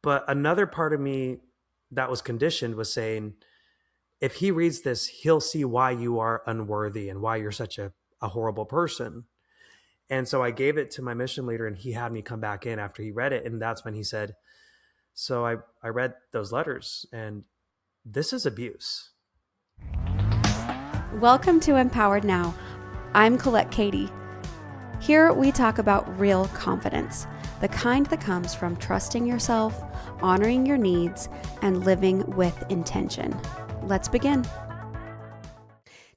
But another part of me that was conditioned was saying, if he reads this, he'll see why you are unworthy and why you're such a horrible person. And so I gave it to my mission leader, and he had me come back in after he read it. And that's when he said, so I read those letters, and this is abuse. Welcome to Empowered Now. I'm Colette Kati. Here we talk about real confidence, the kind that comes from trusting yourself, honoring your needs, and living with intention. Let's begin.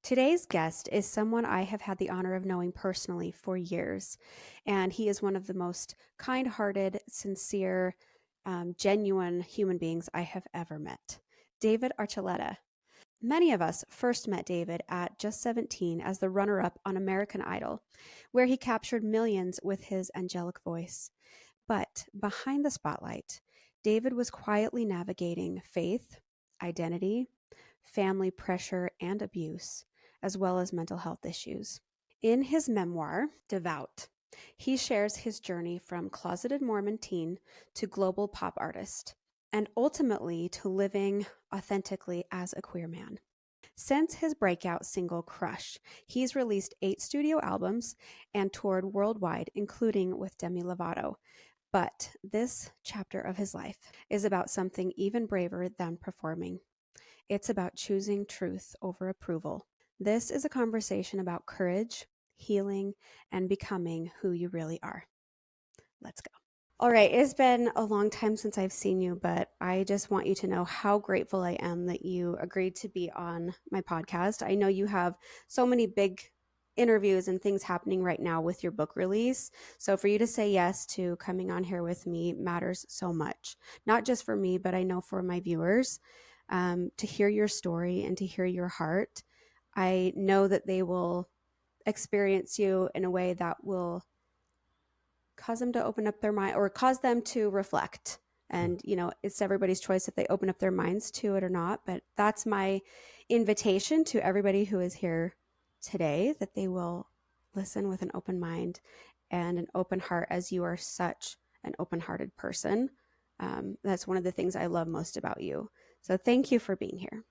Today's guest is someone I have had the honor of knowing personally for years, and he is one of the most kind-hearted, sincere, genuine human beings I have ever met. David Archuleta. Many of us first met David at just 17 as the runner-up on American Idol, where he captured millions with his angelic voice. But behind the spotlight, David was quietly navigating faith, identity, family pressure, and abuse, as well as mental health issues. In his memoir, Devout, he shares his journey from closeted Mormon teen to global pop artist, and ultimately to living authentically as a queer man. Since his breakout single Crush, he's released 8 studio albums and toured worldwide, including with Demi Lovato. But this chapter of his life is about something even braver than performing. It's about choosing truth over approval. This is a conversation about courage, healing, and becoming who you really are. Let's go. All right, it's been a long time since I've seen you, but I just want you to know how grateful I am that you agreed to be on my podcast. I know you have so many big interviews and things happening right now with your book release. So for you to say yes to coming on here with me matters so much, not just for me, but I know for my viewers, to hear your story and to hear your heart. I know that they will experience you in a way that will cause them to open up their mind or cause them to reflect. And, you know, it's everybody's choice if they open up their minds to it or not. But that's my invitation to everybody who is here today, that they will listen with an open mind and an open heart, as you are such an open-hearted person. That's one of the things I love most about you. So thank you for being here.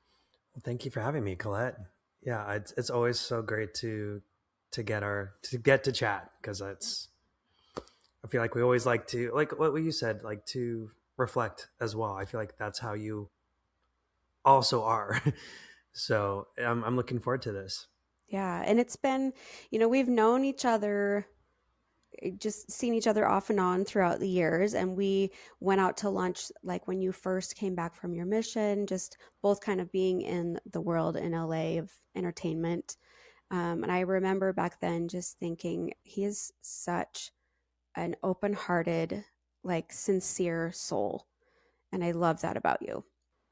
Well, thank you for having me, Colette. Yeah, it's always so great to get to chat, because I feel like we always like to, like what you said, like to reflect as well. I feel like that's how you also are. So I'm looking forward to this. Yeah. And it's been, you know, we've known each other, just seen each other off and on throughout the years. And we went out to lunch like when you first came back from your mission, just both kind of being in the world in LA of entertainment. And I remember back then just thinking, he is such an open-hearted, like sincere soul. And I love that about you.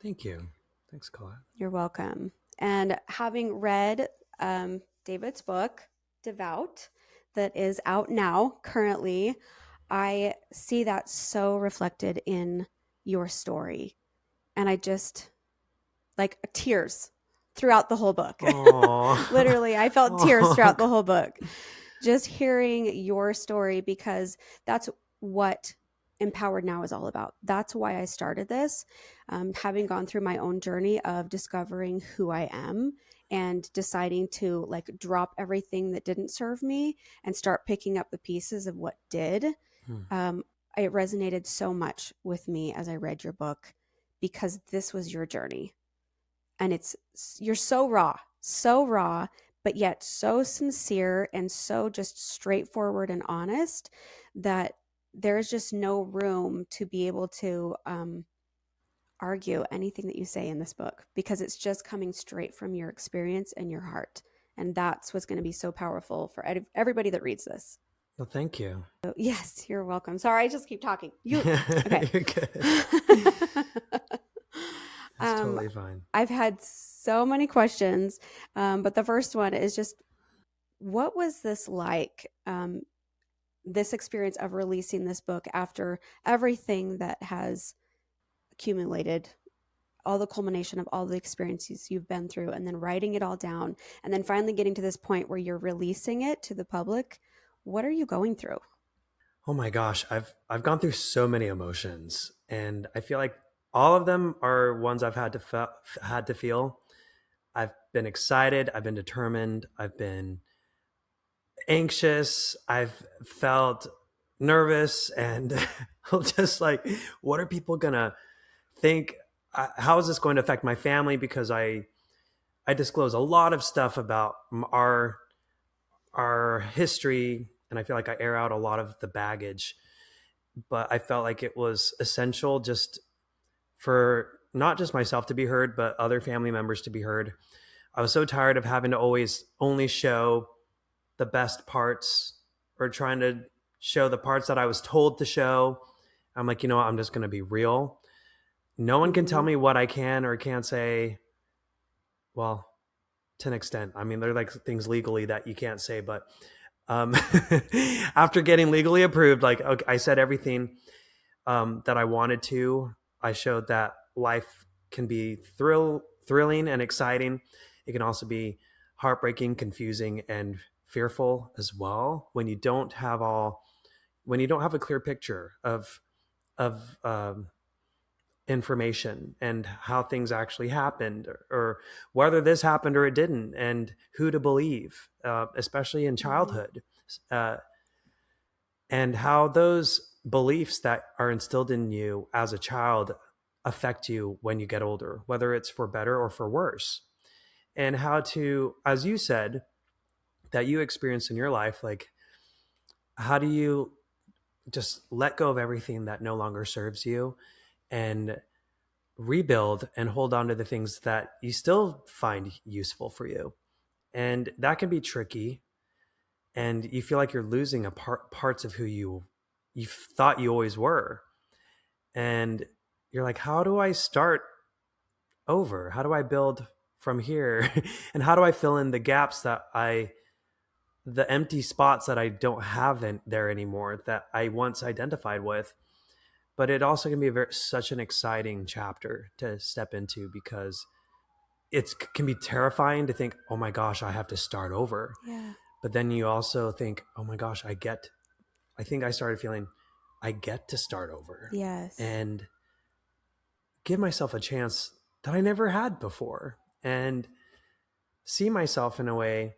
Thank you. Thanks, Colette. You're welcome. And having read David's book, Devout, that is out now currently, I see that so reflected in your story. And I just, like, tears throughout the whole book. Literally, I felt tears throughout the whole book. Just hearing your story, because that's what Empowered Now is all about. That's why I started this, having gone through my own journey of discovering who I am and deciding to like drop everything that didn't serve me and start picking up the pieces of what did. It resonated so much with me as I read your book, because this was your journey. And you're so raw, but yet so sincere and so just straightforward and honest that there's just no room to be able to argue anything that you say in this book, because it's just coming straight from your experience and your heart. And that's what's going to be so powerful for everybody that reads this. Well, thank you. So, yes, you're welcome. Sorry, I just keep talking. Okay. You're good. It's totally fine. I've had so many questions, but the first one is just, what was this like, this experience of releasing this book after everything that has accumulated, all the culmination of all the experiences you've been through, and then writing it all down, and then finally getting to this point where you're releasing it to the public? What are you going through? Oh my gosh, I've gone through so many emotions. And I feel like all of them are ones I've had to feel. I've been excited, I've been determined, I've been anxious, I've felt nervous, and just like, what are people gonna think? How is this going to affect my family? Because I disclose a lot of stuff about our history, and I feel like I air out a lot of the baggage. But I felt like it was essential just for not just myself to be heard, but other family members to be heard. I was so tired of having to always only show the best parts, or trying to show the parts that I was told to show. I'm like, you know what? I'm just going to be real. No one can tell Mm-hmm. me what I can or can't say. Well, to an extent. I mean, there are like things legally that you can't say, but um, after getting legally approved, like, okay, I said everything that I wanted to. I showed that life can be thrilling and exciting. It can also be heartbreaking, confusing, and fearful as well when you don't have a clear picture of information and how things actually happened, or whether this happened or it didn't, and who to believe, especially in Mm-hmm. childhood, uh, and how those beliefs that are instilled in you as a child affect you when you get older, whether it's for better or for worse. And how to, as you said, that you experienced in your life, like, how do you just let go of everything that no longer serves you and rebuild and hold on to the things that you still find useful for you? And that can be tricky, and you feel like you're losing parts of who you thought you always were. And you're like, how do I start over? How do I build from here? And how do I fill in the gaps the empty spots that I don't have in there anymore, that I once identified with? But it also can be such an exciting chapter to step into, because it can be terrifying to think, oh my gosh, I have to start over. Yeah. But then you also think, oh my gosh, I think I started feeling I get to start over Yes. and give myself a chance that I never had before, and see myself in a way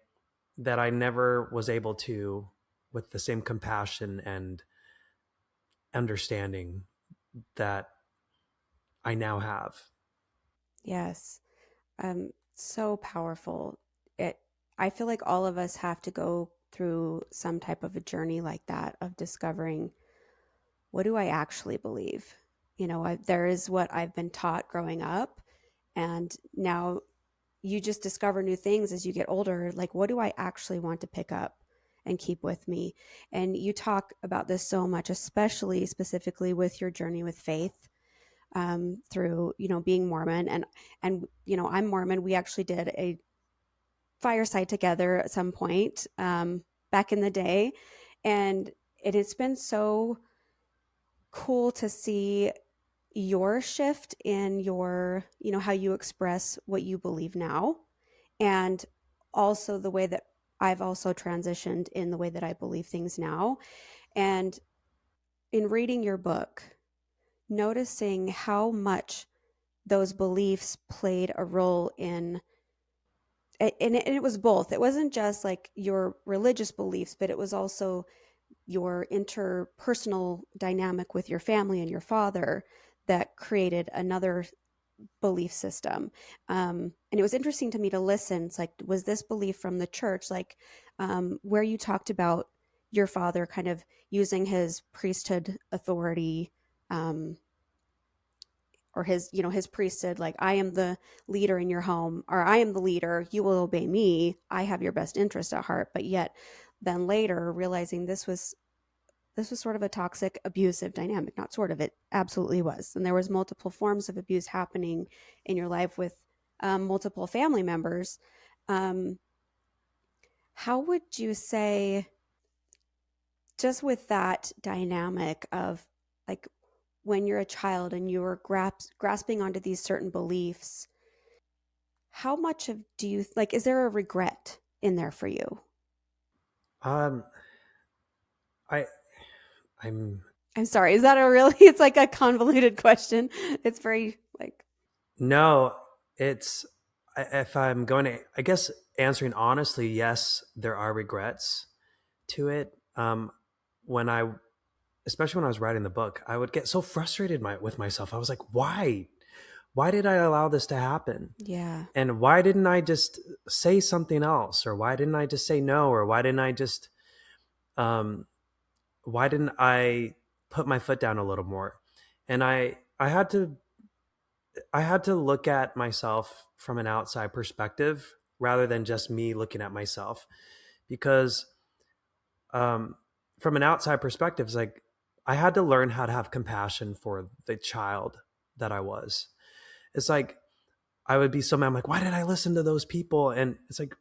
that I never was able to, with the same compassion and understanding that I now have. Yes. So powerful. It I feel like all of us have to go through some type of a journey like that of discovering, what do I actually believe? There is what I've been taught growing up, and now you just discover new things as you get older. Like, what do I actually want to pick up and keep with me? And you talk about this so much, especially specifically with your journey with faith, through being Mormon, and I'm Mormon. We actually did a fireside together at some point, back in the day, and it's been so cool to see your shift in your how you express what you believe now, and also the way that I've also transitioned in the way that I believe things now. And in reading your book, noticing how much those beliefs played a role in, and it was both. It wasn't just like your religious beliefs, but it was also your interpersonal dynamic with your family and your father that created another belief system. And it was interesting to me to listen. It's like, was this belief from the church? Like, where you talked about your father kind of using his priesthood authority, um, or his priesthood, like, I am the leader in your home, or I am the leader, you will obey me, I have your best interest at heart. But yet then later realizing this was sort of a toxic, abusive dynamic. Not sort of, it absolutely was. And there was multiple forms of abuse happening in your life with, multiple family members. Um, how would you say, just with that dynamic of, like, when you're a child and you're grasping onto these certain beliefs, how much of do you like? Is there a regret in there for you? Um, I I'm I'm sorry. Is that a really, it's like a convoluted question. It's very like, No, it's, if I'm going to, I guess, answering honestly, yes, there are regrets to it. When I, especially when I was writing the book, I would get so frustrated with myself. I was like, why? Why did I allow this to happen? yeah, And why didn't I just say something else? Or why didn't I just say no? Or um, why didn't I put my foot down a little more? And I had to look at myself from an outside perspective rather than just me looking at myself, because um, from an outside perspective, it's like I had to learn how to have compassion for the child that I was. It's like I would be so mad. I'm like, why did I listen to those people? And it's like,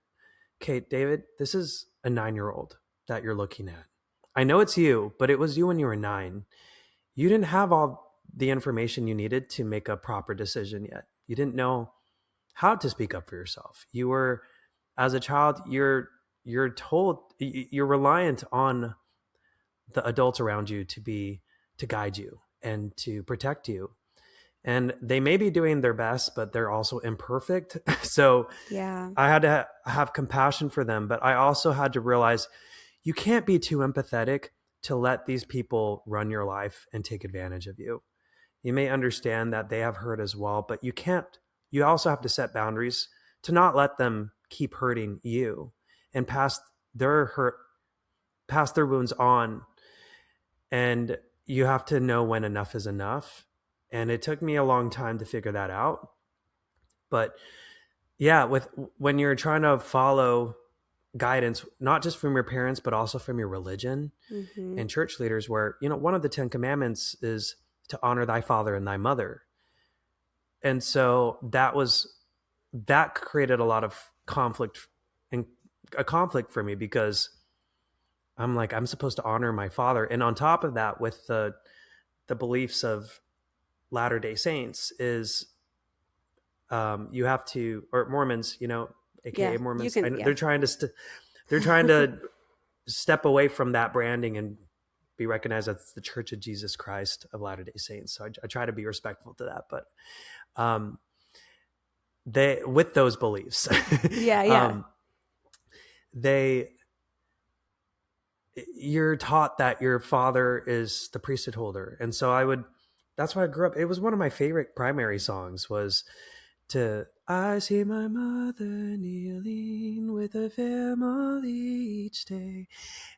okay, David, this is a 9-year-old that you're looking at. I know it's you, but it was you when you were 9. You didn't have all the information you needed to make a proper decision yet. You didn't know how to speak up for yourself. You were, as a child, you're told, you're reliant on the adults around you to guide you and to protect you. And they may be doing their best, but they're also imperfect. So yeah, I had to have compassion for them, but I also had to realize you can't be too empathetic to let these people run your life and take advantage of you. You may understand that they have hurt as well, but you can't, you also have to set boundaries to not let them keep hurting you and their hurt, pass their wounds on. And you have to know when enough is enough. And it took me a long time to figure that out. But yeah, when you're trying to follow guidance, not just from your parents, but also from your religion mm-hmm. and church leaders, where, one of the 10 commandments is to honor thy father and thy mother. And so that created a lot of conflict, and a conflict for me, because I'm like, I'm supposed to honor my father. And on top of that, with the beliefs of Latter-day Saints is, you have to, or Mormons, Yeah, AKA you Mormons, can, yeah. they're trying to step away from that branding and be recognized as the Church of Jesus Christ of Latter-day Saints. So I try to be respectful to that, but um, they, with those beliefs, Yeah, yeah, um, they, you're taught that your father is the priesthood holder. And so that's why I grew up. It was one of my favorite primary songs, was to I see my mother kneeling with her family each day.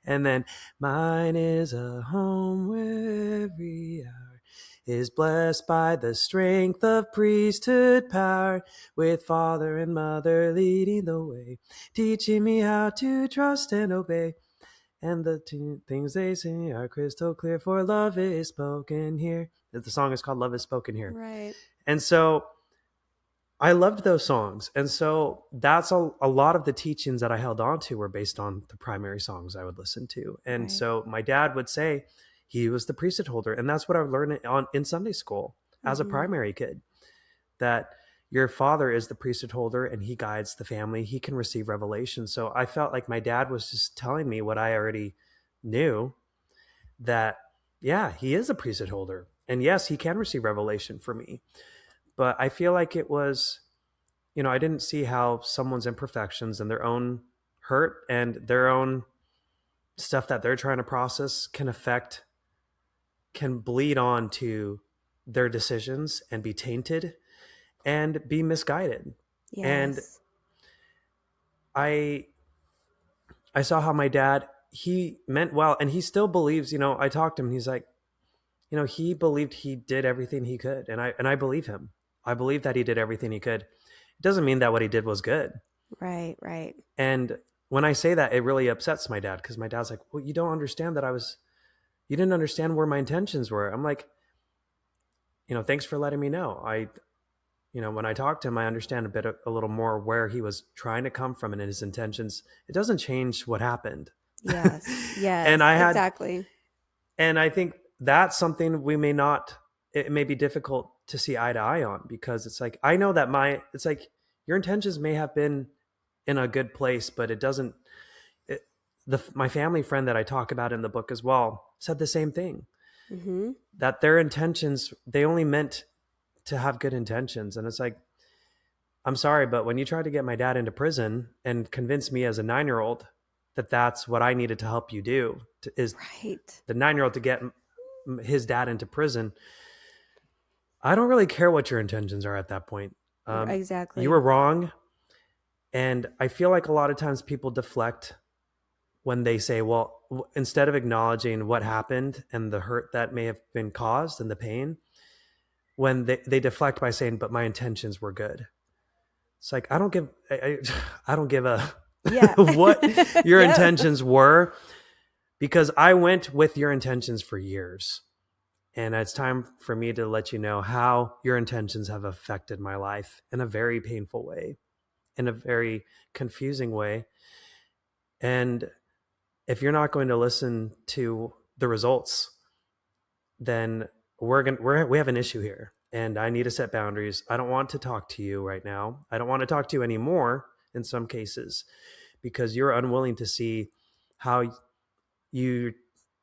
And then mine is a home where every hour is blessed by the strength of priesthood power, with father and mother leading the way, teaching me how to trust and obey. And the two things they sing are crystal clear, for love is spoken here. The song is called Love is Spoken Here. right, And so I loved those songs. And so that's a lot of the teachings that I held on to were based on the primary songs I would listen to. And right. so my dad would say he was the priesthood holder. And that's what I learned in Sunday school as a Mm-hmm. primary kid, that your father is the priesthood holder and he guides the family. He can receive revelation. So I felt like my dad was just telling me what I already knew, that, yeah, he is a priesthood holder. And yes, he can receive revelation for me. But I feel like it was, I didn't see how someone's imperfections and their own hurt and their own stuff that they're trying to process can bleed on to their decisions and be tainted and be misguided. And Yes. I I saw how my dad, he meant well, and he still believes, I talked to him and he's like, he believed he did everything he could, and I believe him. I believe that he did everything he could. It doesn't mean that what he did was good. Right, right. And when I say that, it really upsets my dad, because my dad's like, well, you don't understand that you didn't understand where my intentions were. I'm like, thanks for letting me know. When I talk to him, I understand a little more where he was trying to come from and his intentions. It doesn't change what happened. Yes, and yes, I had, exactly. and I think that's something it may be difficult to see eye to eye on, because it's like, I know that it's like your intentions may have been in a good place, but it doesn't, my family friend that I talk about in the book as well said the same thing. Mm-hmm. that their intentions, they only meant to have good intentions. And it's like, I'm sorry, but when you tried to get my dad into prison and convince me as a 9-year old that that's what I needed to help you do, is Right. the 9-year old to get his dad into prison, I don't really care what your intentions are at that point. You Exactly. were wrong. And I feel like a lot of times people deflect when they say, well, instead of acknowledging what happened and the hurt that may have been caused and the pain, when they deflect by saying, but my intentions were good. It's like, I don't give a Yeah. what your Yeah. intentions were, because I went with your intentions for years. And it's time for me to let you know how your intentions have affected my life in a very painful way, in a very confusing way. And if you're not going to listen to the results, then we have an issue here, and I need to set boundaries. I don't want to talk to you right now. I don't want to talk to you anymore in some cases, because you're unwilling to see how you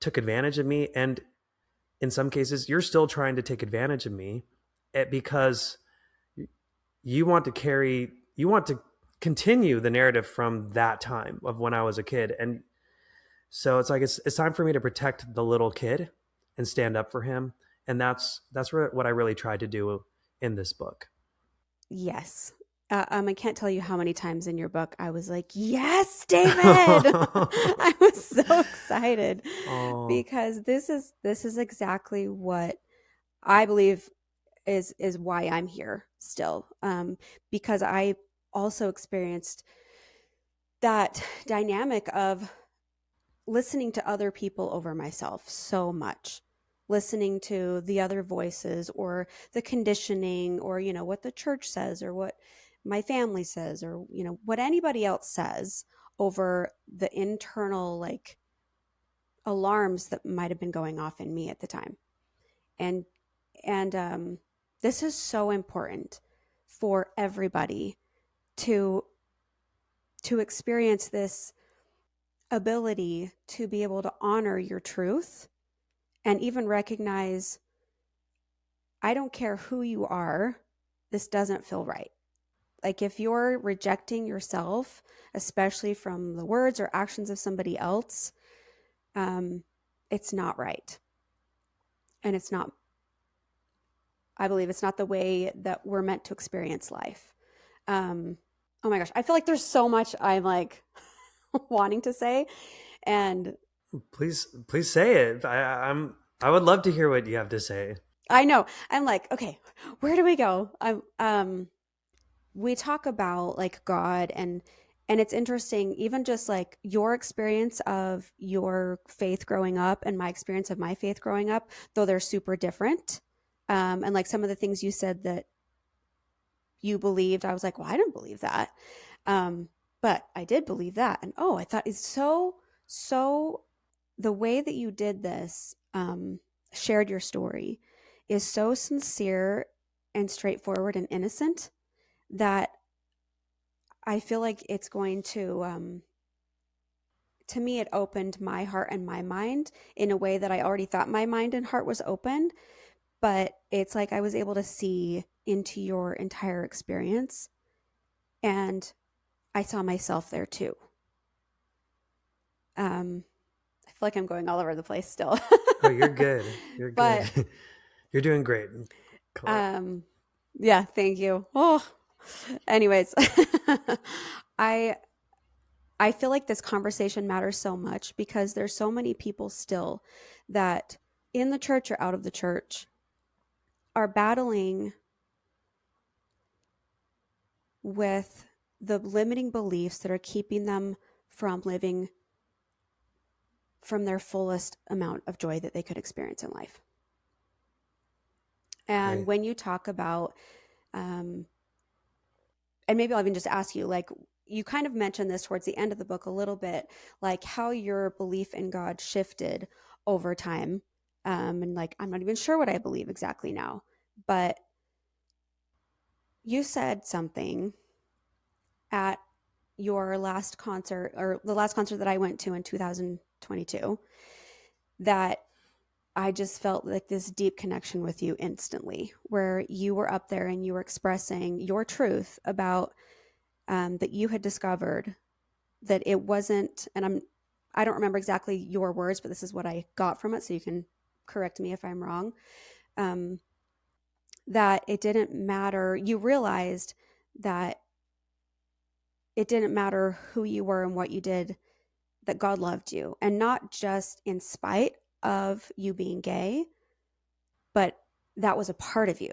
took advantage of me, and in some cases you're still trying to take advantage of me, because you want to continue the narrative from that time of when I was a kid. And so it's like, it's time for me to protect the little kid and stand up for him. And that's what I really tried to do in this book. Yes. I can't tell you how many times in your book I was like, "Yes, David!" I was so excited Oh, because this is exactly what I believe is why I'm here still. Because I also experienced that dynamic of listening to other people over myself so much, listening to the other voices or the conditioning, or what the church says, or what my family says, or what anybody else says, over the internal, like, alarms that might have been going off in me at the time. And and this is so important for everybody to experience this ability to be able to honor your truth, and even recognize, I don't care who you are, this doesn't feel right. Like, if you're rejecting yourself, especially from the words or actions of somebody else, um, it's not right. And it's not, I believe it's not the way that we're meant to experience life. Oh my gosh, I feel like there's so much I'm like wanting to say. And please say it. I would love to hear what you have to say. I know I'm like, okay, where do we go? We talk about, like, God, and it's interesting, even just like your experience of your faith growing up and my experience of my faith growing up, though they're super different. And like some of the things you said that you believed, I was like, well, I didn't believe that. um, but I did believe that. And I thought it's so the way that you did this, shared your story, is so sincere and straightforward and innocent, that I feel like it's going to me, it opened my heart and my mind in a way that I already thought my mind and heart was open. But it's like I was able to see into your entire experience, and I saw myself there too. I feel like I'm going all over the place still. Oh, you're good. You're good. But You're doing great, Colette. um, yeah, thank you. Oh, anyways, I I feel like this conversation matters so much because there's so many people still that, in the church or out of the church, are battling with the limiting beliefs that are keeping them from living from their fullest amount of joy that they could experience in life. And Right. when you talk about, um, and maybe I'll even just ask you, like, you kind of mentioned this towards the end of the book a little bit, like how your belief in God shifted over time. And like, I'm not even sure what I believe exactly now, but you said something at your last concert, or the last concert that I went to in 2022, that I just felt like this deep connection with you instantly, where you were up there and you were expressing your truth about that you had discovered that it wasn't, and I don't remember exactly your words, but this is what I got from it. So you can correct me if I'm wrong. Um, that it didn't matter. You realized that it didn't matter who you were and what you did, that God loved you. And not just in spite of you being gay, but that was a part of you.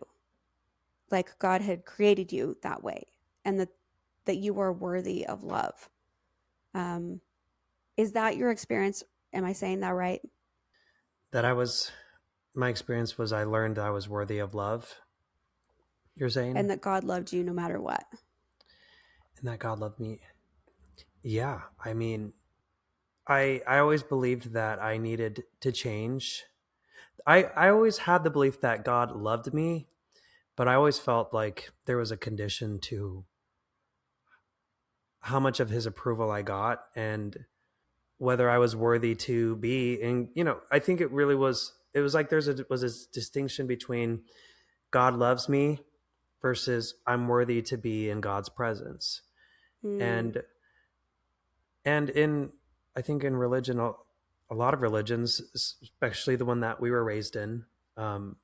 Like God had created you that way, and that you were worthy of love. Um, is that your experience? Am I saying that right? That I was, my experience was I learned I was worthy of love, you're saying? And that God loved you no matter what. And that God loved me. Yeah. I mean, I always believed that I needed to change. I always had the belief that God loved me, but I always felt like there was a condition to how much of his approval I got and whether I was worthy to be. And, I think it was like was a distinction between God loves me versus I'm worthy to be in God's presence. Mm, And, and in, I think in religion, a lot of religions, especially the one that we were raised in, um,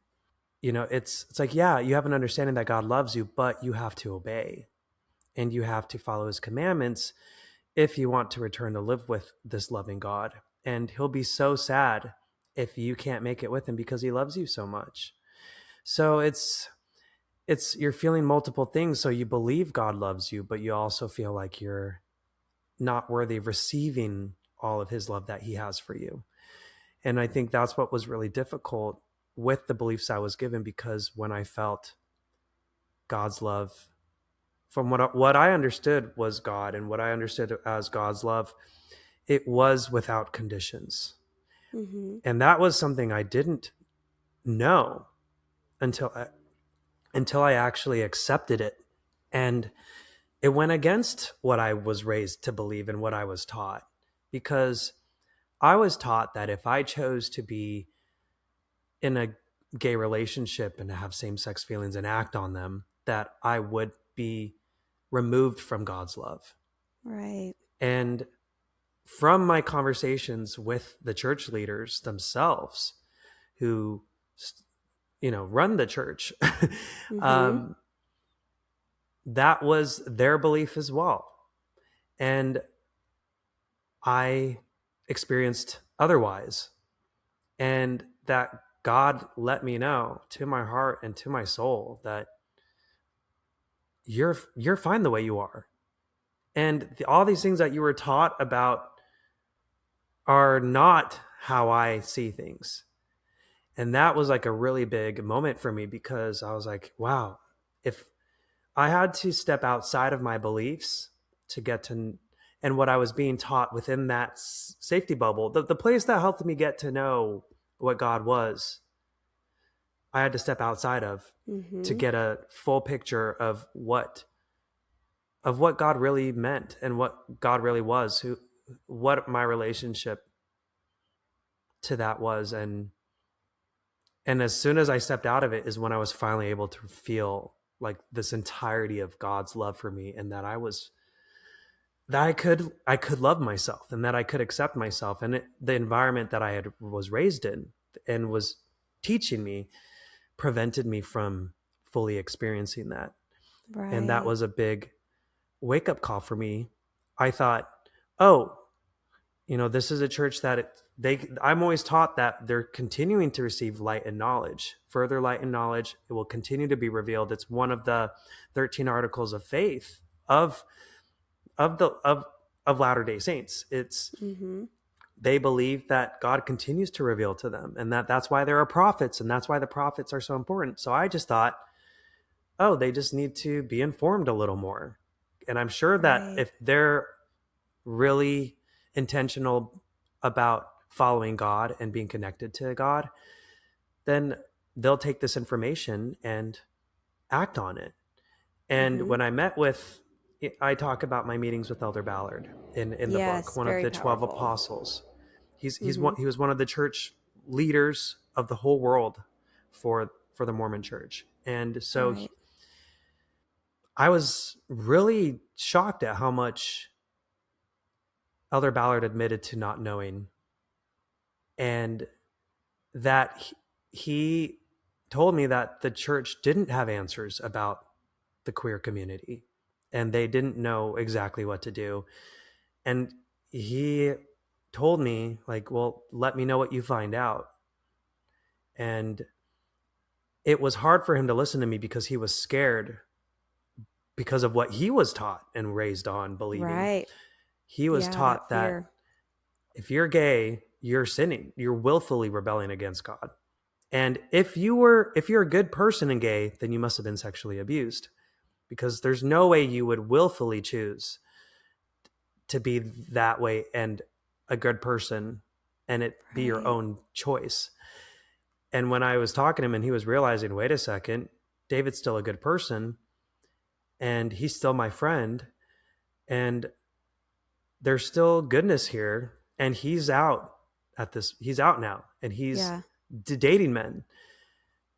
it's like, yeah, you have an understanding that God loves you, but you have to obey and you have to follow his commandments if you want to return to live with this loving God. And he'll be so sad if you can't make it with him because he loves you so much. So it's you're feeling multiple things. So you believe God loves you, but you also feel like you're not worthy of receiving all of his love that he has for you. And I think that's what was really difficult with the beliefs I was given, because when I felt God's love from what I understood was God and what I understood as God's love, it was without conditions. mm-hmm. And that was something I didn't know until I actually accepted it. And it went against what I was raised to believe and what I was taught, because I was taught that if I chose to be in a gay relationship and to have same-sex feelings and act on them, that I would be removed from God's love. Right. And from my conversations with the church leaders themselves who run the church, Mm-hmm. um, that was their belief as well. And I experienced otherwise. And that God let me know to my heart and to my soul that you're fine the way you are. And all these things that you were taught about are not how I see things. And that was like a really big moment for me, because I was like, wow, if I had to step outside of my beliefs to get to, and what I was being taught within that safety bubble, the place that helped me get to know what God was, I had to step outside of to Mm-hmm. get a full picture of what God really meant and what God really was, what my relationship to that was. And as soon as I stepped out of it is when I was finally able to feel like this entirety of God's love for me, and that I could love myself and that I could accept myself, and the environment that I had was raised in and was teaching me prevented me from fully experiencing that. And that Right. was a big wake up call for me. I thought, oh, this is a church that I'm always taught that they're continuing to receive light and knowledge, further light and knowledge. It will continue to be revealed. It's one of the 13 articles of faith of of the of Latter-day Saints. It's Mm-hmm. They believe that God continues to reveal to them, and that's why there are prophets, and that's why the prophets are so important. So I just thought, oh, they just need to be informed a little more. And I'm sure that Right. if they're really intentional about following God and being connected to God, then they'll take this information and act on it. And Mm-hmm. when I talk about my meetings with Elder Ballard in the book, Yes. one of Very the 12 powerful. apostles. Mm-hmm. He was one of the church leaders of the whole world for the Mormon Church. And so Right. I was really shocked at how much Elder Ballard admitted to not knowing, and that he told me that the church didn't have answers about the queer community and they didn't know exactly what to do. And he told me, like, well, let me know what you find out. And it was hard for him to listen to me because he was scared because of what he was taught and raised on believing. Right. He was Yeah, that taught that fear. if you're gay, you're sinning, you're willfully rebelling against God. And if you're a good person and gay, then you must have been sexually abused, because there's no way you would willfully choose to be that way and a good person and it be your Right. own choice. And when I was talking to him and he was realizing, wait a second, David's still a good person and he's still my friend and there's still goodness here, and he's out now and he's Yeah. dating men.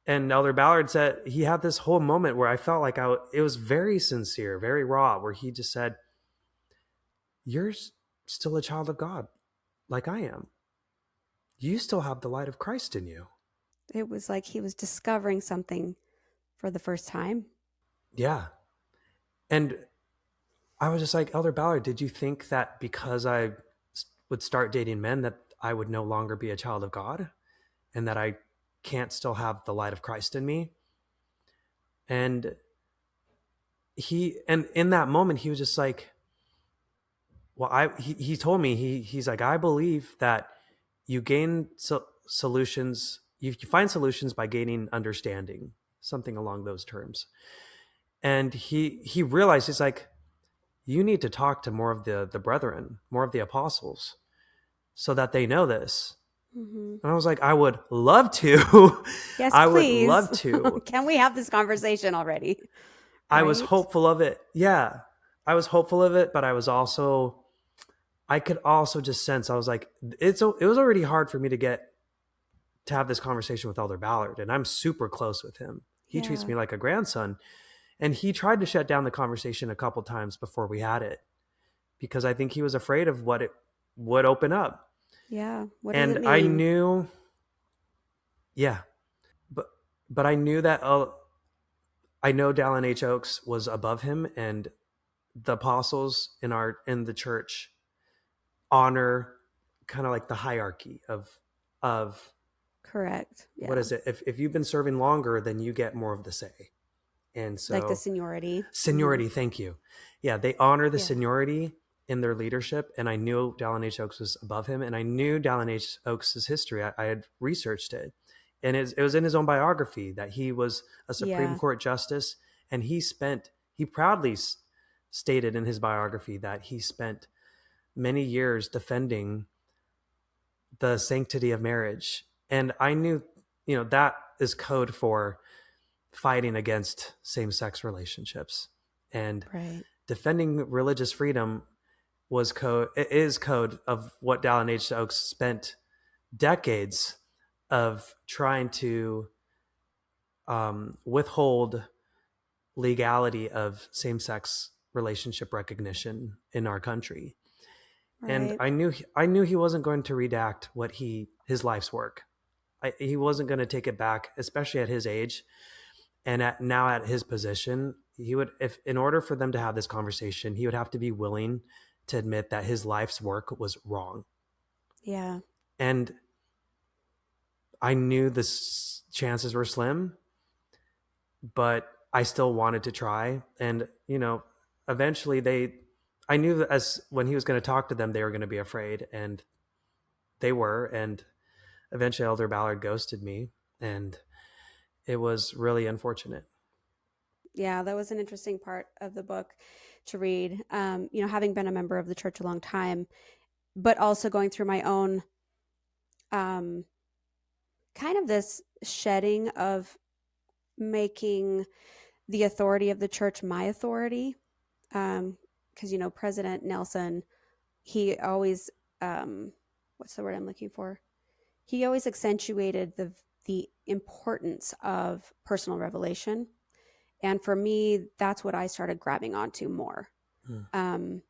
And Elder Ballard said he had this whole moment where I felt like it was very sincere, very raw, where he just said, you're still a child of God like I am. You still have the light of Christ in you. It was like he was discovering something for the first time. Yeah. And I was just like, Elder Ballard, did you think that because I would start dating men that I would no longer be a child of God and that I can't still have the light of Christ in me? And and in that moment, he was just like, well, he told me, he's like, I believe that you gain solutions, you find solutions by gaining understanding, something along those terms. And he realized, he's like, you need to talk to more of the brethren, more of the apostles, so that they know this. Hmm. And I was like, I would love to. Yes, I would please. love to. Can we have this conversation already? I was Right? hopeful of it. Yeah. I was hopeful of it, but I could also just sense, I was like, it was already hard for me to have this conversation with Elder Ballard, and I'm super close with him. He treats Yeah. me like a grandson, and he tried to shut down the conversation a couple times before we had it because I think he was afraid of what it would open up. Yeah. What does it And I mean? knew, yeah, but I knew that I know Dallin H. Oaks was above him, and the apostles in the church honor kind of like the hierarchy of Correct. what Yeah. is it? If you've been serving longer, then you get more of the say. And Like the so seniority. Hmm. seniority, thank you. Yeah, they honor the Yeah. seniority in their leadership. And I knew Dallin H. Oaks was above him, and I knew Dallin H. Oaks' history. I had researched it. And it was in his own biography that he was a Supreme Yeah. Court justice, and he proudly stated in his biography that he spent many years defending the sanctity of marriage. And I knew, that is code for fighting against same-sex relationships. And Right. defending religious freedom it is code of what Dallin H. Oaks spent decades of trying to withhold legality of same-sex relationship recognition in our country. And Right. I knew he wasn't going to redact his life's work. He wasn't going to take it back, especially at his age and now at his position. He would, if in order for them to have this conversation, he would have to be willing to admit that his life's work was wrong. Yeah. And I knew the chances were slim, but I still wanted to try. And eventually I knew that as when he was going to talk to them, they were going to be afraid, and they were. And eventually Elder Ballard ghosted me, and it was really unfortunate. Yeah. That was an interesting part of the book to read. Having been a member of the church a long time, but also going through my own um, kind of this shedding of making the authority of the church my authority. Because, President Nelson, he always, what's the word I'm looking for? he always accentuated the importance of personal revelation. And for me, that's what I started grabbing onto more. Mm. Um,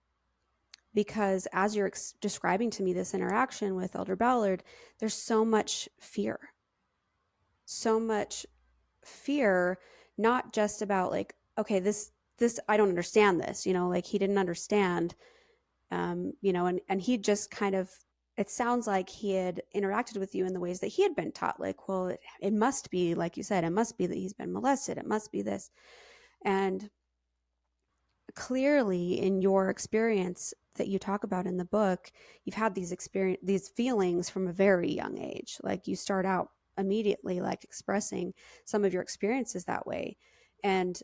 because as you're describing to me this interaction with Elder Ballard, there's so much fear, not just about like, okay, this I don't understand this, like he didn't understand, and he just kind of, it sounds like he had interacted with you in the ways that he had been taught, like, well, it must be like you said, it must be that he's been molested, it must be this. And clearly in your experience that you talk about in the book, you've had these feelings from a very young age. Like you start out immediately like expressing some of your experiences that way. And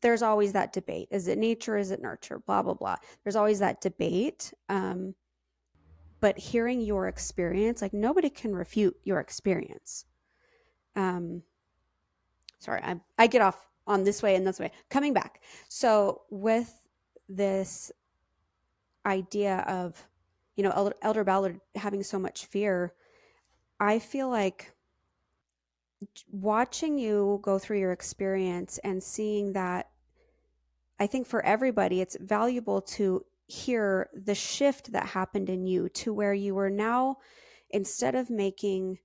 there's always that debate. Is it nature? Is it nurture? Blah, blah, blah. There's always that debate. But hearing your experience, like nobody can refute your experience. Um, Sorry, I get off on this way and this way. Coming back. So with this idea of, Elder Ballard having so much fear, I feel like watching you go through your experience and seeing that, I think for everybody, it's valuable to hear the shift that happened in you to where you are now, instead of making,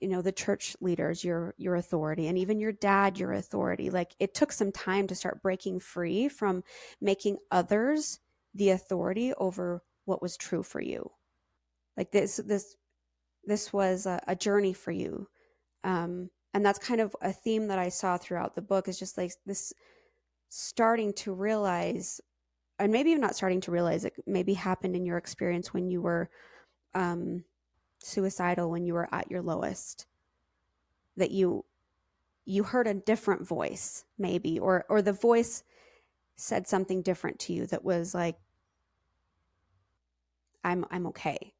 the church leaders your authority, and even your dad your authority. Like it took some time to start breaking free from making others the authority over what was true for you. Like this was a journey for you. And that's kind of a theme that I saw throughout the book, is just like this starting to realize, and maybe even not starting to realize, it maybe happened in your experience when you were suicidal, when you were at your lowest, that you heard a different voice maybe, or the voice said something different to you that was like, I'm okay.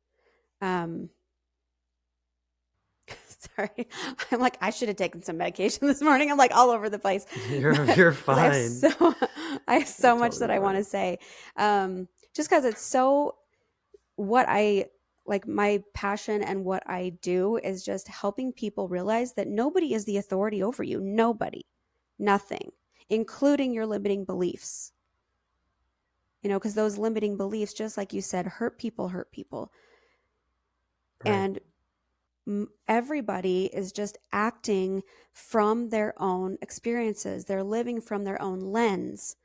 um Sorry, I'm like, I should have taken some medication this morning. I'm like all over the place. You're Because fine. I have You're so much totally that I want fine. to say. Just because it's so, what I like, my passion and what I do is just helping people realize that nobody is the authority over you. Nobody, nothing, including your limiting beliefs. Because those limiting beliefs, just like you said, hurt people, hurt people. Right. And everybody is just acting from their own experiences. They're living from their own lens.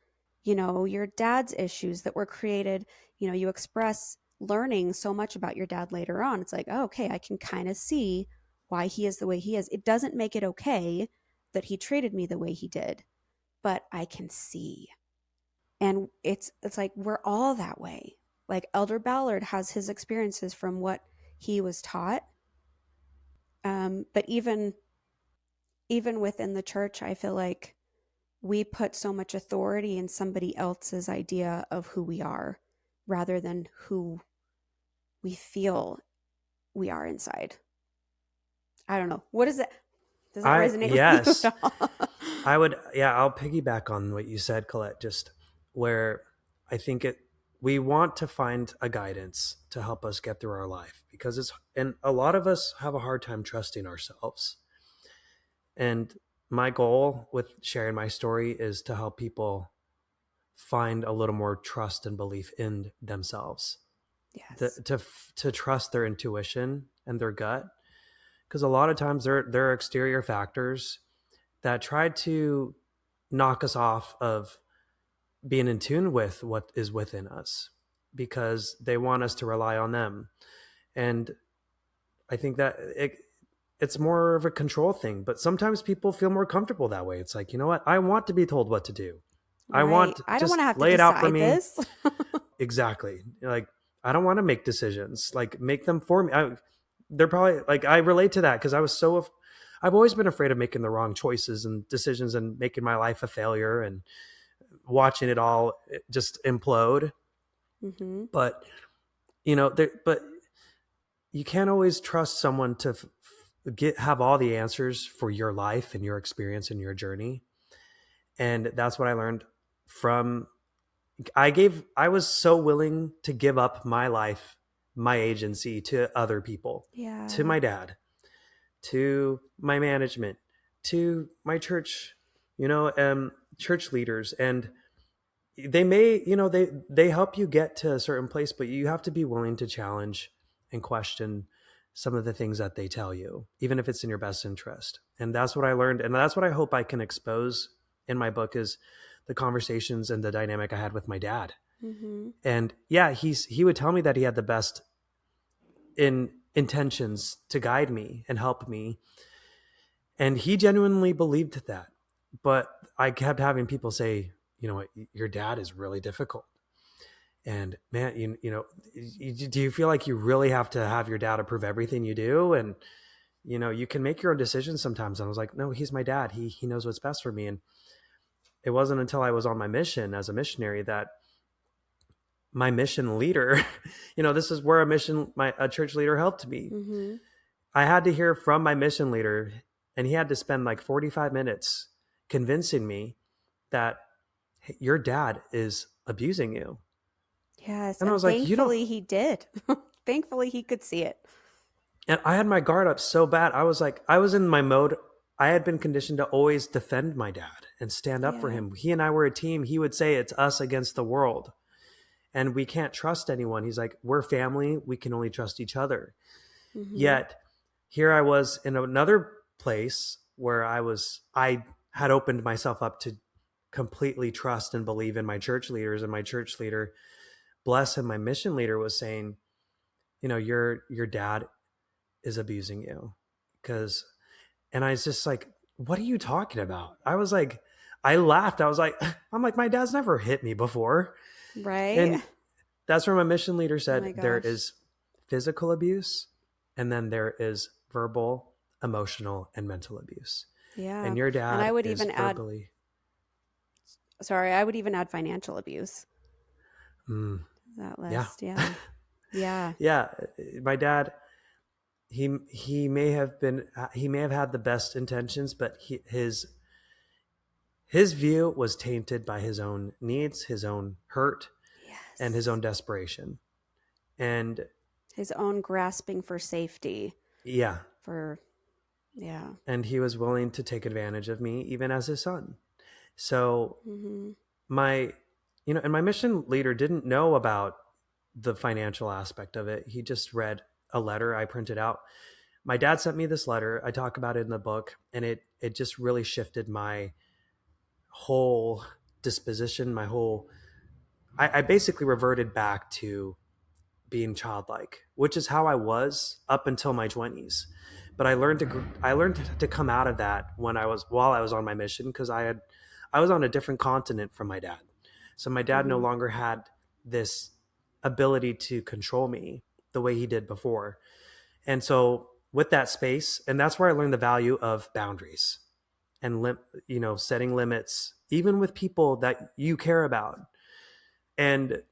Your dad's issues that were created, you express learning so much about your dad later on. It's like, oh, okay, I can kind of see why he is the way he is. It doesn't make it okay that he treated me the way he did, but I can see. And it's like we're all that way. Like Elder Ballard has his experiences from what he was taught. But even within the church, I feel like we put so much authority in somebody else's idea of who we are rather than who we feel we are inside. I don't know. What is it? Does that resonate with you Yes, at all? I'll piggyback on what you said, Colette, just where I think we want to find a guidance to help us get through our life, because and a lot of us have a hard time trusting ourselves. And my goal with sharing my story is to help people find a little more trust and belief in themselves, Yes. to trust their intuition and their gut, because a lot of times there are exterior factors that try to knock us off of being in tune with what is within us, because they want us to rely on them. And I think that it's more of a control thing, but sometimes people feel more comfortable that way. It's like, you know what? I want to be told what to do. I Right. want, I don't want just to have to lay it out for decide me. this. Exactly. Like, I don't want to make decisions, like make them for me. They're probably like, I relate to that because I've always been afraid of making the wrong choices and decisions and making my life a failure and watching it all just implode. Mm-hmm. But, but you can't always trust someone to have all the answers for your life and your experience and your journey. And that's what I learned from, I was so willing to give up my life my agency to other people, to Yeah. my dad, to my management, to my church, church leaders. And they may, they help you get to a certain place, but you have to be willing to challenge and question some of the things that they tell you, even if it's in your best interest. And that's what I learned. And that's what I hope I can expose in my book, is the conversations and the dynamic I had with my dad. Mm-hmm. And yeah, he would tell me that he had the best intentions to guide me and help me. And he genuinely believed that. But I kept having people say, your dad is really difficult. And man, do you feel like you really have to have your dad approve everything you do? And, you can make your own decisions sometimes. And I was like, no, he's my dad. He knows what's best for me. And it wasn't until I was on my mission as a missionary that my mission leader, this is where a church leader helped me. Mm-hmm. I had to hear from my mission leader, and he had to spend like 45 minutes convincing me that, hey, your dad is abusing you. Yes, And I and was like, thankfully he did. Thankfully he could see it. and I had my guard up so bad. I was like, I was in my mode. I had been conditioned to always defend my dad and stand up for Yeah. him. He and I were a team. He would say it's us against the world, and we can't trust anyone. He's like, we're family. We can only trust each other. Mm-hmm. Yet here I was in another place where I had opened myself up to completely trust and believe in my church leaders, and my church leader, bless him, my mission leader, was saying, your dad is abusing you. And I was just like, what are you talking about? I laughed. I'm like, my dad's never hit me before. Right? And that's where my mission leader Oh said, my there gosh. is physical abuse, and then there is verbal, emotional, and mental abuse. Yeah. And your And I dad would is even add, verbally, sorry, I would even add financial abuse mm, to that yeah. list. Yeah. Yeah. Yeah. My dad, he may have had the best intentions, but his view was tainted by his own needs, his own hurt, and his Yes. own desperation. And His own grasping for safety, yeah, for, yeah. and he was willing to take advantage of me even as his son. So Mm-hmm. my and my mission leader didn't know about the financial aspect of it. He just read a letter I printed out. My dad sent me this letter. I talk about it in the book, and it just really shifted my whole disposition, my whole I basically reverted back to being childlike, which is how I was up until my 20s. But I learned to come out of that while I was on my mission, because I was on a different continent from my dad. So my dad no Mm-hmm. longer had this ability to control me the way he did before. And so with that space, and that's where I learned the value of boundaries and setting limits, even with people that you care about. And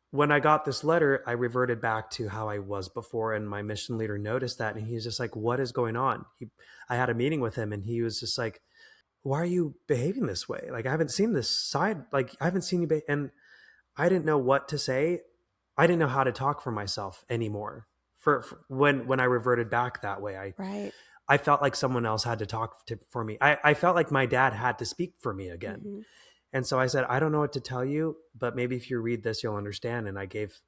when I got this letter, I reverted back to how I was before, and my mission leader noticed that, and he's just like, "What is going on?" I had a meeting with him, and he was just like, "Why are you behaving this way? Like, I haven't seen this side. Like, I haven't seen you." And I didn't know what to say. I didn't know how to talk for myself anymore. For when I reverted back that way, Right. I felt like someone else had to for me. I felt like my dad had to speak for me again. Mm-hmm. And so I said, I don't know what to tell you, but maybe if you read this, you'll understand. And I gave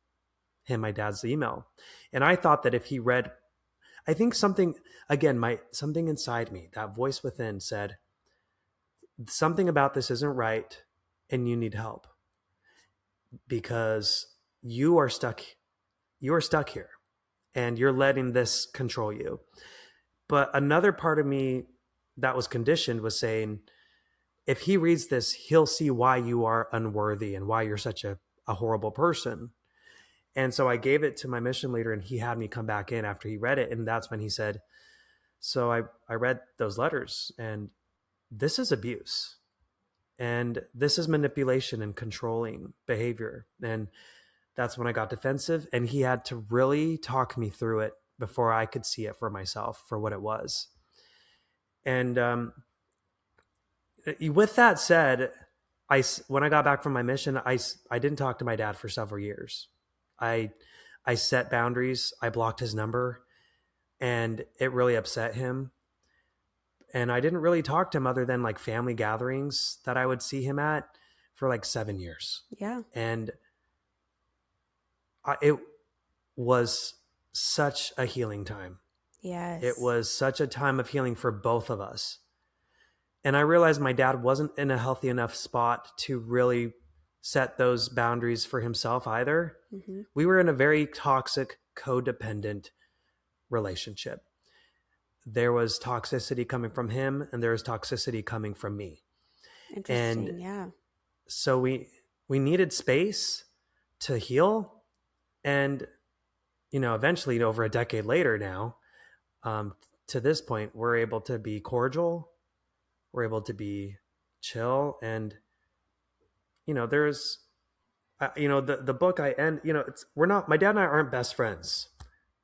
him my dad's email. And I thought that if he read, I think something inside me, that voice within said, something about this isn't right and you need help, because you are stuck. You are stuck here and you're letting this control you. But another part of me that was conditioned was saying, if he reads this, he'll see why you are unworthy and why you're such a horrible person. And so I gave it to my mission leader, and he had me come back in after he read it. And that's when he said, so I read those letters, and this is abuse. And this is manipulation and controlling behavior. And that's when I got defensive. And he had to really talk me through it before I could see it for myself for what it was. And with that said, when I got back from my mission, I didn't talk to my dad for several years. I I set boundaries. I blocked his number, and it really upset him. And I didn't really talk to him other than like family gatherings that I would see him at for like 7 years. Yeah. And it was such a healing time. It Yes. was such a time of healing for both of us. And I realized my dad wasn't in a healthy enough spot to really set those boundaries for himself either. Mm-hmm. We were in a very toxic, codependent relationship. There was toxicity coming from him, and there was toxicity coming from me. And Interesting. Yeah. so we needed space to heal. And eventually, over a decade later now, to this point, we're able to be cordial, we're able to be chill. And there's the book I end, it's we're not my dad and I aren't best friends,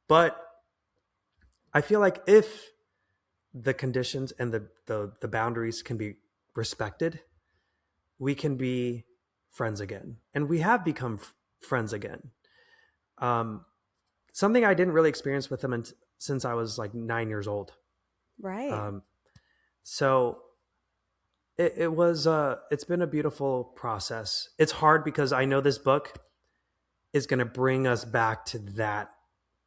but I feel like if the conditions and the boundaries can be respected, we can be friends again, and we have become friends again. um Something I didn't really experience with him since I was like 9 years old. Right. um so it's been a beautiful process. It's hard because I know this book is going to bring us back to that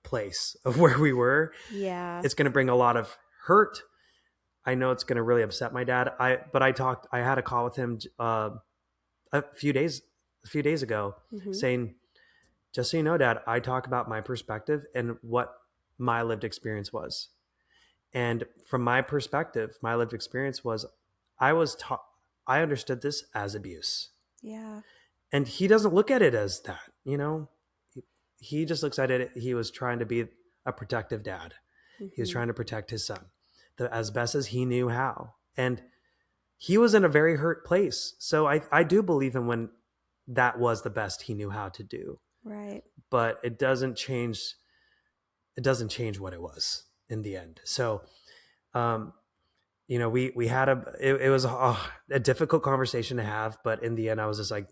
place of where we were. Yeah. It's going to bring a lot of hurt. I know it's going to really upset my dad. I had a call with him a few days ago, Mm-hmm. saying, just so you know, Dad, I talk about my perspective and what my lived experience was. And from my perspective, my lived experience was I was taught, I understood this as abuse. Yeah. And he doesn't look at it as that, he just looks at it. He was trying to be a protective dad. He was Mm-hmm. trying to protect his son as best as he knew how. And he was in a very hurt place. So I do believe him when that was the best he knew how to do. Right. But it doesn't change what it was in the end. So um we had it was a difficult conversation to have, but in the end I was just like,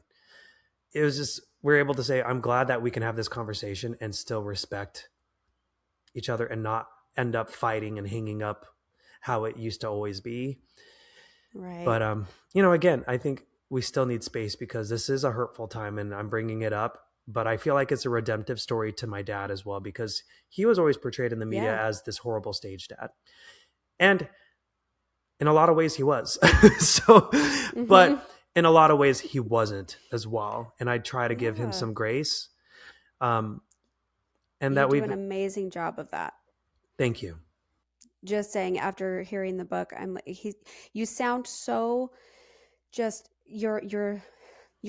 it was just, we're able to say, I'm glad that we can have this conversation and still respect each other and not end up fighting and hanging up how it used to always be. Right. But again, I think we still need space because this is a hurtful time, and I'm bringing it up. But I feel like it's a redemptive story to my dad as well, because he was always portrayed in the media Yeah. as this horrible stage dad, and in a lot of ways he was. So, Mm-hmm. but in a lot of ways he wasn't as well. And I try to give him Yeah. some grace. Um, and You that do an we've amazing job of that. Thank you. Just saying, after hearing the book, I'm like, you sound so just you're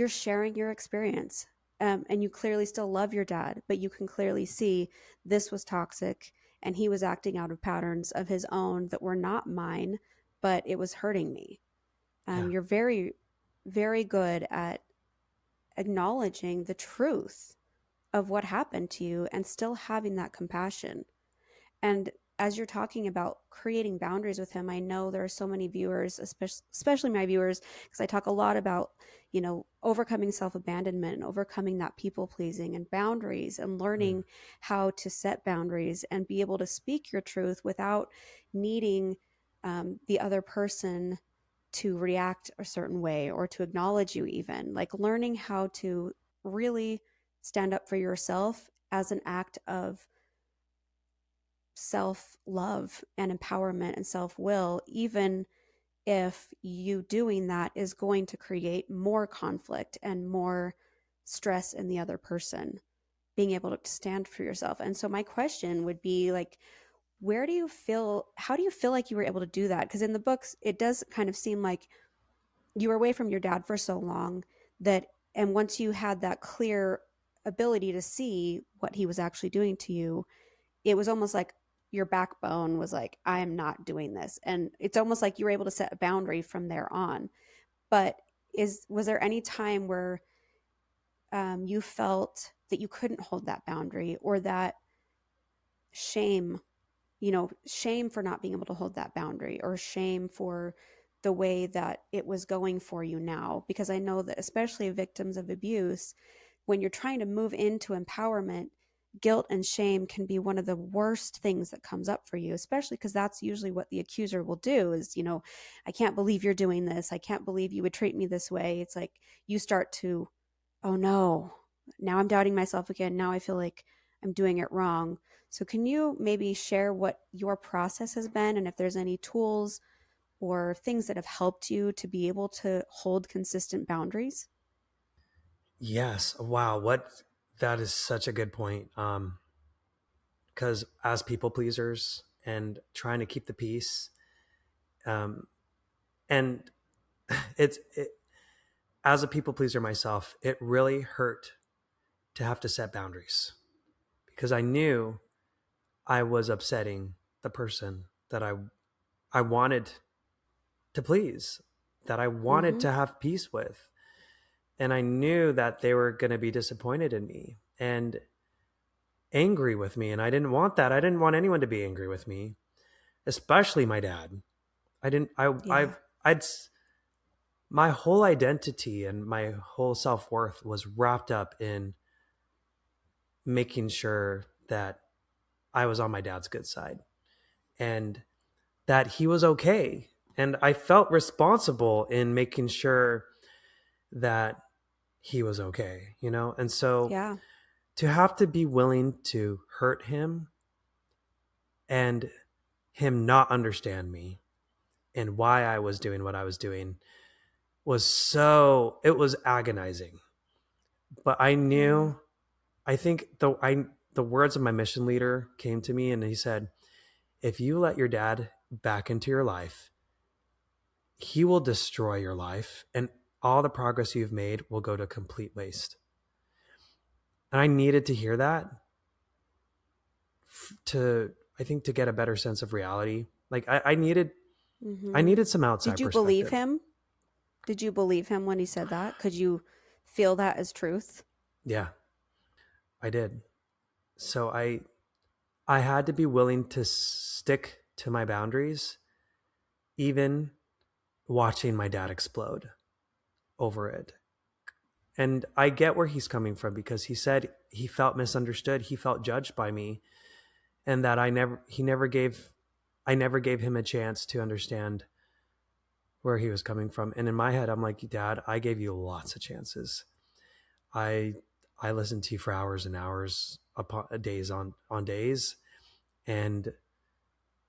sharing your experience. And you clearly still love your dad, but you can clearly see this was toxic and he was acting out of patterns of his own that were not mine, but it was hurting me. Yeah. You're very, very good at acknowledging the truth of what happened to you and still having that compassion. And as you're talking about creating boundaries with him, I know there are so many viewers, especially my viewers, because I talk a lot about, overcoming self abandonment and overcoming that people pleasing and boundaries and Mm. learning how to set boundaries and be able to speak your truth without needing the other person to react a certain way or to acknowledge you, even like learning how to really stand up for yourself as an act of self love and empowerment and self will, even if you doing that is going to create more conflict and more stress in the other person, being able to stand for yourself. And so, my question would be like, how do you feel like you were able to do that? Because in the books, it does kind of seem like you were away from your dad for so long that, and once you had that clear ability to see what he was actually doing to you, it was almost like your backbone was like, I am not doing this. And it's almost like you were able to set a boundary from there on. But was there any time where you felt that you couldn't hold that boundary, or that shame, shame for not being able to hold that boundary, or shame for the way that it was going for you now? Because I know that especially victims of abuse, when you're trying to move into empowerment, guilt and shame can be one of the worst things that comes up for you, especially because that's usually what the accuser will do is, I can't believe you're doing this. I can't believe you would treat me this way. It's like you start to, oh no, now I'm doubting myself again. Now I feel like I'm doing it wrong. So can you maybe share what your process has been and if there's any tools or things that have helped you to be able to hold consistent boundaries? Yes. Wow. What that is such a good point. Because as people pleasers and trying to keep the peace, um, and as a people pleaser myself, it really hurt to have to set boundaries because I knew I was upsetting the person that I wanted to please, that I wanted Mm-hmm. to have peace with. And I knew that they were going to be disappointed in me and angry with me. And I didn't want that. I didn't want anyone to be angry with me, especially my dad. I didn't, I, Yeah. I'd, my whole identity and my whole self worth was wrapped up in making sure that I was on my dad's good side and that he was okay. And I felt responsible in making sure that he was okay, you know? And so Yeah. to have to be willing to hurt him and him not understand me and why I was doing what I was doing it was agonizing. But I Yeah. knew, I think the words of my mission leader came to me and he said, if you let your dad back into your life, he will destroy your life and all the progress you've made will go to complete waste. And I needed to hear that to, I think, to get a better sense of reality. Like I Mm-hmm. needed some outside Did you believe perspective. him? Did you believe him when he said that? Could you feel that as truth? Yeah, I did. So I had to be willing to stick to my boundaries, even watching my dad explode over it. And I get where he's coming from because he said he felt misunderstood, he felt judged by me, and that I never gave him a chance to understand where he was coming from. And in my head, I'm like, Dad, I gave you lots of chances. I I listened to you for hours and hours upon days on days, and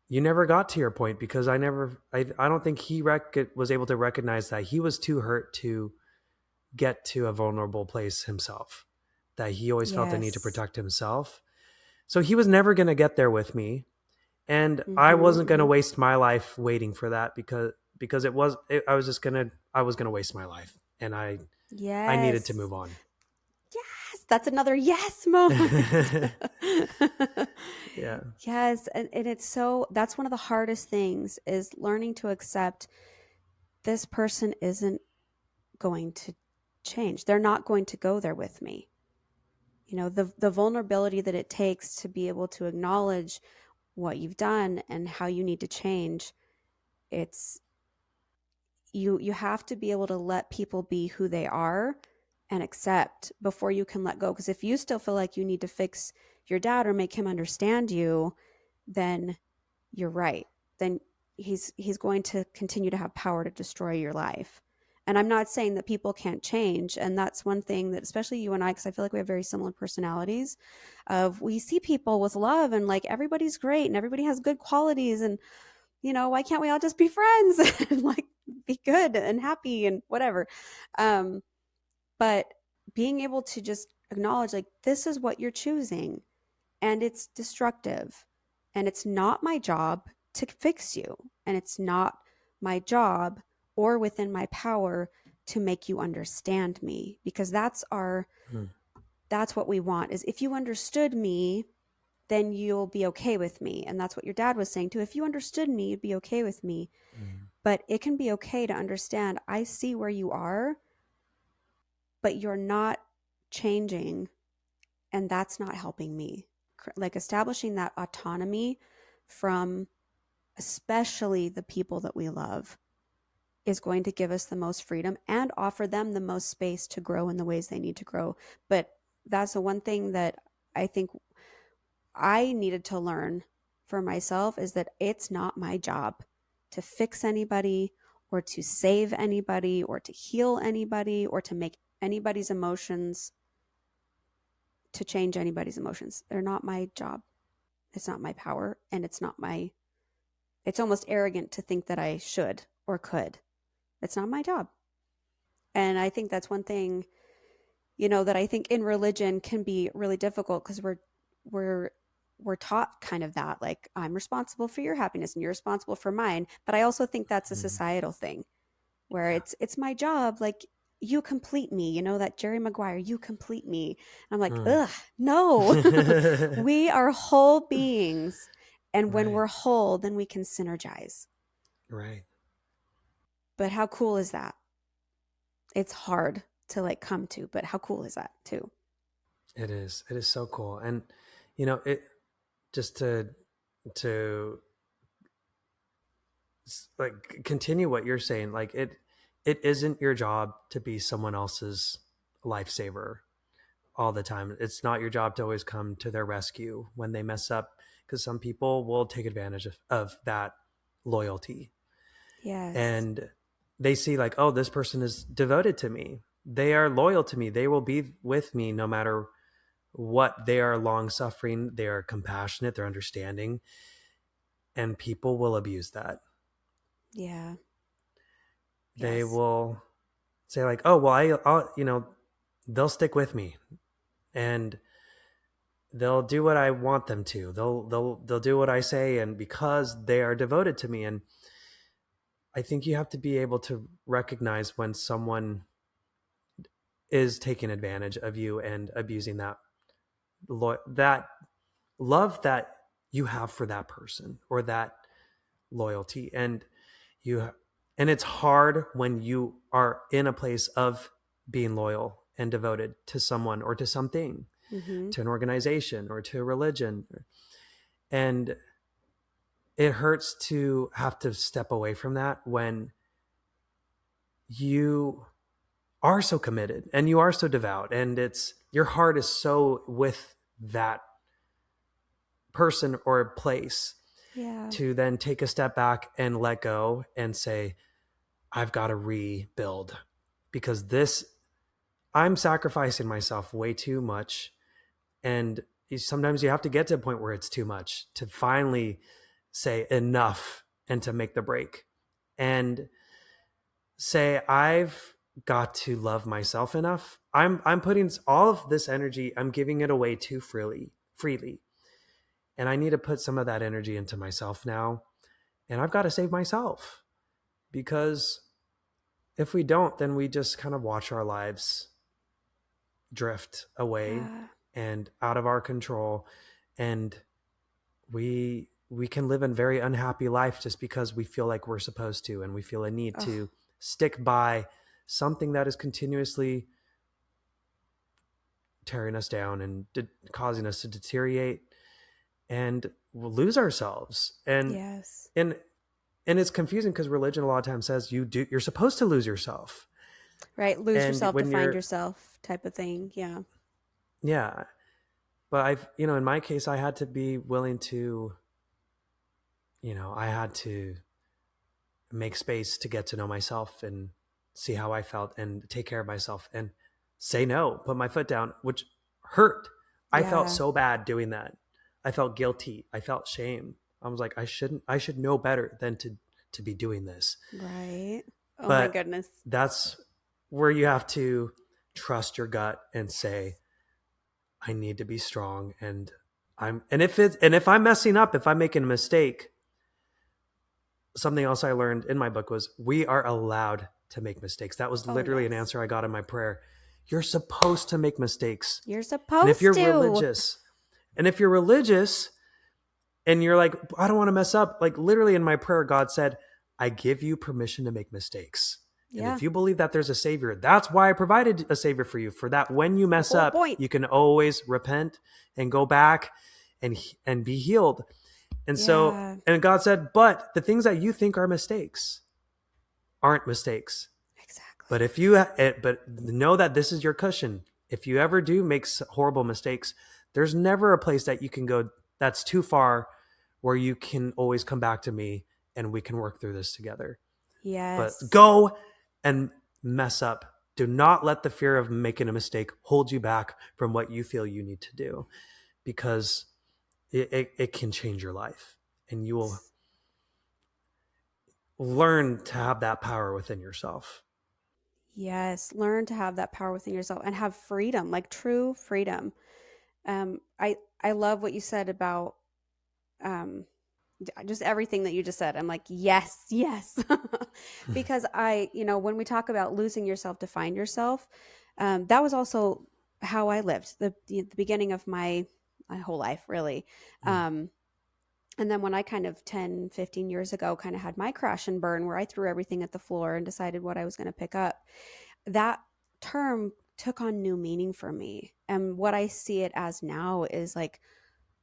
you never got to your point because I don't think was able to recognize that he was too hurt to get to a vulnerable place himself, that he always felt the need to Yes. protect himself. So he was never going to get there with me, and I Mm-hmm. wasn't going to Mm-hmm. waste my life waiting for that because I was going to waste my life, and I needed to Yes. move on. Yes. That's another yes moment. Yeah. Yes. And it's so, that's one of the hardest things is learning to accept this person isn't going to change. They're not going to go there with me. The vulnerability that it takes to be able to acknowledge what you've done and how you need to change. It's you have to be able to let people be who they are and accept before you can let go, because if you still feel like you need to fix your dad or make him understand you, then you're right. Then he's going to continue to have power to destroy your life. And I'm not saying that people can't change. And that's one thing that, especially you and I, because I feel like we have very similar personalities, of we see people with love and like everybody's great and everybody has good qualities. And, why can't we all just be friends and like be good and happy and whatever? Um, but being able to just acknowledge, like, this is what you're choosing and it's destructive. And it's not my job to fix you. And it's not my job or within my power to make you understand me, because Mm, that's what we want. Is if you understood me, then you'll be okay with me. And that's what your dad was saying too. If you understood me, you'd be okay with me. mm, But it can be okay to understand, I see where you are, but you're not changing, and that's not helping me. Like establishing that autonomy from especially the people that we love is going to give us the most freedom and offer them the most space to grow in the ways they need to grow. But that's the one thing that I think I needed to learn for myself is that it's not my job to fix anybody or to save anybody or to heal anybody or to make anybody's emotions, to change anybody's emotions. They're not my job. It's not my power. And it's almost arrogant to think that I should or could. It's not my job. And I think that's one thing, that I think in religion can be really difficult because we're we're taught kind of that, like, I'm responsible for your happiness and you're responsible for mine. But I also think that's a Mm, societal thing where yeah. it's my job, like, you complete me, that Jerry Maguire, you complete me. And I'm like, Mm. ugh, no. We are whole beings, and when Right. we're whole, then we can synergize. Right. But how cool is that? It's hard to like come to, but how cool is that too? It is. It is so cool. And it just to like continue what you're saying, like it isn't your job to be someone else's lifesaver all the time. It's not your job to always come to their rescue when they mess up, because some people will take advantage of that loyalty. Yes. And they see like, oh, this person is devoted to me. They are loyal to me. They will be with me no matter what. They are long suffering. They are compassionate. They're understanding. And people will abuse that. Yeah. They Yes. will say like, oh, well, I'll they'll stick with me, and they'll do what I want them to. They'll do what I say, and because they are devoted to me. And I think you have to be able to recognize when someone is taking advantage of you and abusing that love that you have for that person, or that loyalty. You and it's hard when you are in a place of being loyal and devoted to someone or to something, Mm-hmm. to an organization or to a religion. And it hurts to have to step away from that when you are so committed and you are so devout, and it's your heart is so with that person or place, Yeah. to then take a step back and let go and say, I've got to rebuild, because this I'm sacrificing myself way too much. And sometimes you have to get to a point where it's too much to finally say enough, and to make the break and say, I've got to love myself enough. I'm putting all of this energy, I'm giving it away too freely. And I need to put some of that energy into myself now. And I've got to save myself, because if we don't, then we just kind of watch our lives drift away Yeah. and out of our control. And we can live a very unhappy life just because we feel like we're supposed to, and we feel a need Oh, to stick by something that is continuously tearing us down and causing us to deteriorate, and we'll lose ourselves. yes. And and it's confusing because religion a lot of times says you're supposed to lose yourself. Right. Lose And yourself to when find you're yourself type of thing. Yeah. yeah, but I've in my case, I had to be willing to, I had to make space to get to know myself and see how I felt and take care of myself and say no, put my foot down, which hurt. I felt Yeah. so bad doing that. I felt guilty. I felt shame. I was like, I should know better than to be doing this. Right. Oh my But goodness. that's where you have to trust your gut and Yes. say, I need to be strong. And if I'm messing up, if I'm making a mistake, something else I learned in my book was we are allowed to make mistakes. That was Oh, literally an yes. answer I got in my prayer. You're supposed to make mistakes. You're And if supposed you're to. religious, and if you're religious and you're like, I don't want to mess up, like literally in my prayer, God said, I give you permission to make mistakes. And Yeah. if you believe that there's a savior, that's why I provided a savior for you. For that, when you The mess whole up, point. you can always repent and go back and be healed. Yeah. And God said, but the things that you think are mistakes aren't mistakes. Exactly. But but know that this is your cushion. If you ever do make horrible mistakes, there's never a place that you can go that's too far where you can always come back to me and we can work through this together. But Yes. go and mess up. Do not let the fear of making a mistake hold you back from what you feel you need to do, because it can change your life, and you will learn to have that power within yourself. Yes. Learn to have that power within yourself and have freedom, like true freedom. I love what you said about um, just everything that you just said. I'm like, yes, yes. Because when we talk about losing yourself to find yourself, that was also how I lived the beginning of my whole life, really. Um, and then when I kind of 10, 15 years ago kind of had my crash and burn where I threw everything at the floor and decided what I was going to pick up, that term took on new meaning for me. And what I see it as now is like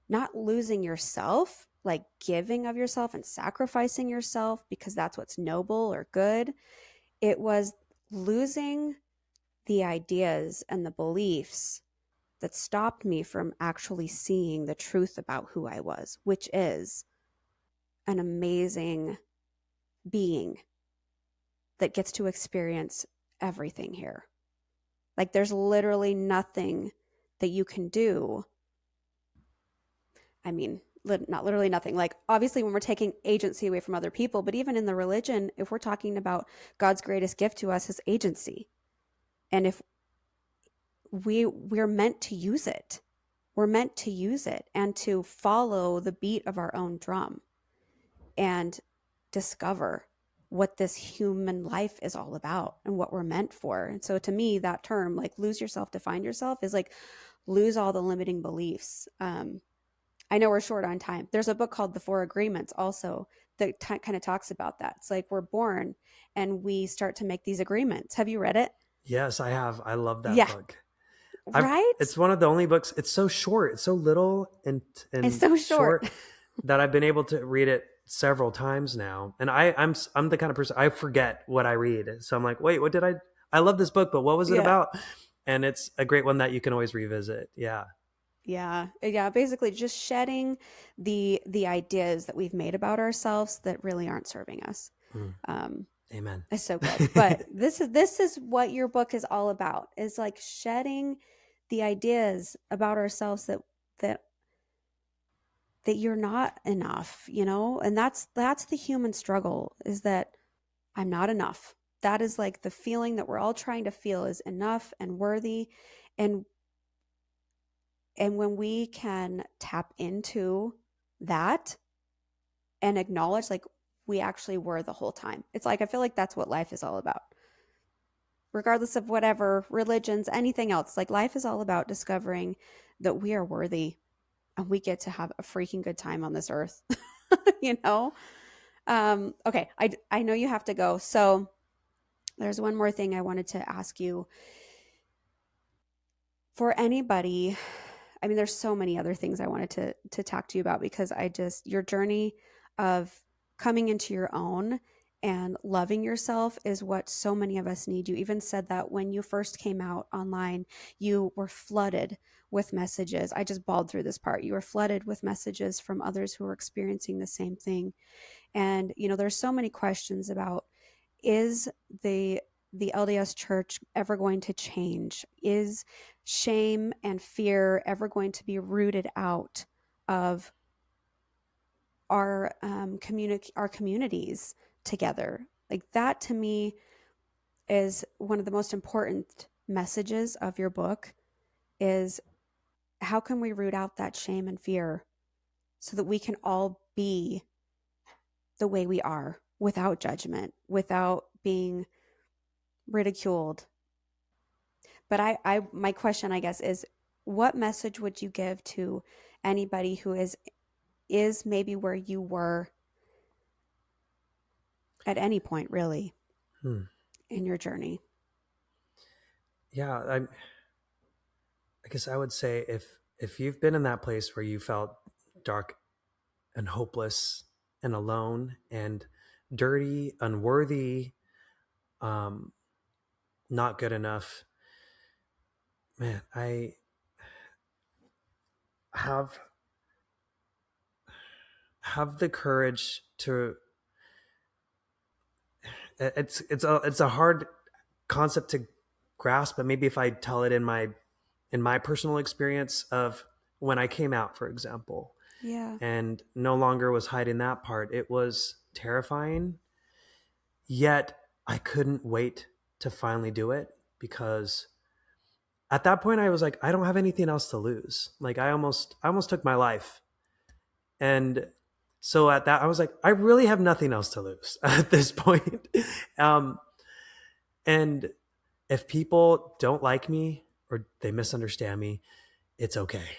not losing yourself, like giving of yourself and sacrificing yourself because that's what's noble or good. It was losing the ideas and the beliefs that stopped me from actually seeing the truth about who I was, which is an amazing being that gets to experience everything here. Like there's literally nothing that you can do. I mean, not literally nothing. Like obviously when we're taking agency away from other people, but even in the religion, if we're talking about God's greatest gift to us is agency. And if we're meant to use it. We're meant to use it and to follow the beat of our own drum and discover what this human life is all about and what we're meant for. And so to me, that term, like lose yourself to find yourself, is like lose all the limiting beliefs. I know we're short on time. There's a book called The Four Agreements also that kind of talks about that. It's like we're born and we start to make these agreements. Have you read it? Yes, I have. I love that Yeah. book. I've Right? It's one of the only books. It's so short. It's so little It's and so short. short that I've been able to read it several times now. And I'm the kind of person, I forget what I read. So I'm like, wait, what did I love this book, but what was it Yeah. about? And it's a great one that you can always revisit. Yeah. Yeah. Yeah. Basically just shedding the ideas that we've made about ourselves that really aren't serving us. Mm, Um, amen. it's so good. But this is what your book is all about, is like shedding the ideas about ourselves that that you're not enough, and that's the human struggle, is that I'm not enough. That is like the feeling that we're all trying to feel, is enough and worthy. and and when we can tap into that and acknowledge like we actually were the whole time, it's like I feel like that's what life is all about, regardless of whatever religions, anything else. Like life is all about discovering that we are worthy and we get to have a freaking good time on this earth. you know okay, I know you have to go, so there's one more thing I wanted to ask you. For anybody, I mean, there's so many other things I wanted to talk to you about, because I just, your journey of coming into your own and loving yourself is what so many of us need. You even said that when you first came out online, you were flooded with messages. I just bawled through this part. You were flooded with messages from others who were experiencing the same thing. And there's so many questions about, is the LDS church ever going to change? Is shame and fear ever going to be rooted out of our communities together? Like that to me is one of the most important messages of your book, is how can we root out that shame and fear so that we can all be the way we are, without judgment, without being ridiculed. But my question, I guess, is what message would you give to anybody who is maybe where you were at any point, really, Hmm. in your journey? Yeah, I guess I would say, if you've been in that place where you felt dark and hopeless and alone and dirty, unworthy, um, not good enough, man, I have have the courage to, it's a hard concept to grasp, but maybe if I tell it in my personal experience of when I came out, for example, Yeah. and no longer was hiding that part, it was terrifying. Yet I couldn't wait to finally do it, because at that point I was like, I don't have anything else to lose. Like I almost took my life. And so at that I was like, I really have nothing else to lose at this point. um and if people don't like me or they misunderstand me, it's okay.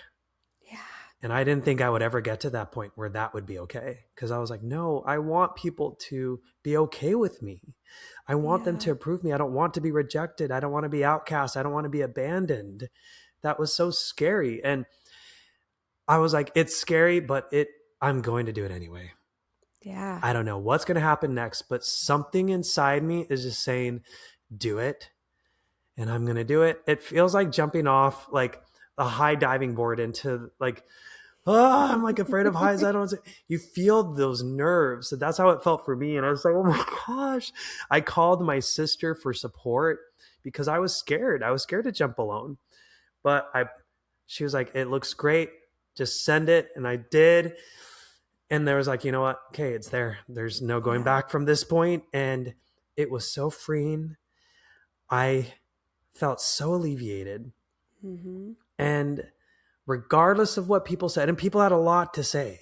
Yeah. And I didn't think I would ever get to that point where that would be okay. Because I was like, no, I want people to be okay with me. I want them Yeah. to approve me. I don't want to be rejected. I don't want to be outcast. I don't want to be abandoned. That was so scary. And I was like, it's scary, but I'm going to do it anyway. Yeah. I don't know what's going to happen next, but something inside me is just saying, do it. And I'm going to do it. It feels like jumping off like a high diving board into like, oh, I'm like afraid of heights. I don't. You feel those nerves. So that's how it felt for me. And I was like, oh my gosh. I called my sister for support because I was scared. I was scared to jump alone. But she was like, it looks great. Just send it. And I did. And there was like, you know what? Okay, it's there. There's no going Yeah. back from this point. And it was so freeing. I felt so alleviated. Mm-hmm. And regardless of what people said, and people had a lot to say,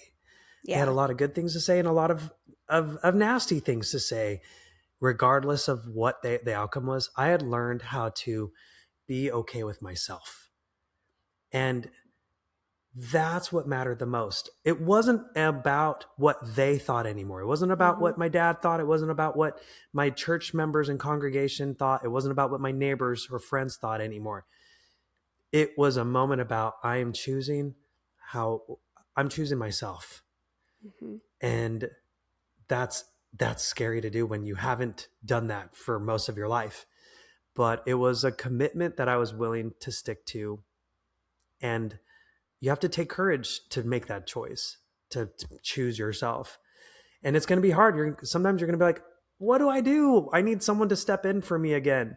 they had a Yeah. lot of good things to say and a lot of nasty things to say. Regardless of what the outcome was, I had learned how to be okay with myself. And that's what mattered the most. It wasn't about what they thought anymore. It wasn't about Mm-hmm. what my dad thought. It wasn't about what my church members and congregation thought. It wasn't about what my neighbors or friends thought anymore. It was a moment about how I'm choosing myself. Mm-hmm. And that's that's scary to do when you haven't done that for most of your life. But it was a commitment that I was willing to stick to. And you have to take courage to make that choice, to choose yourself. And it's going to be hard. Sometimes you're going to be like, what do I do? I need someone to step in for me again.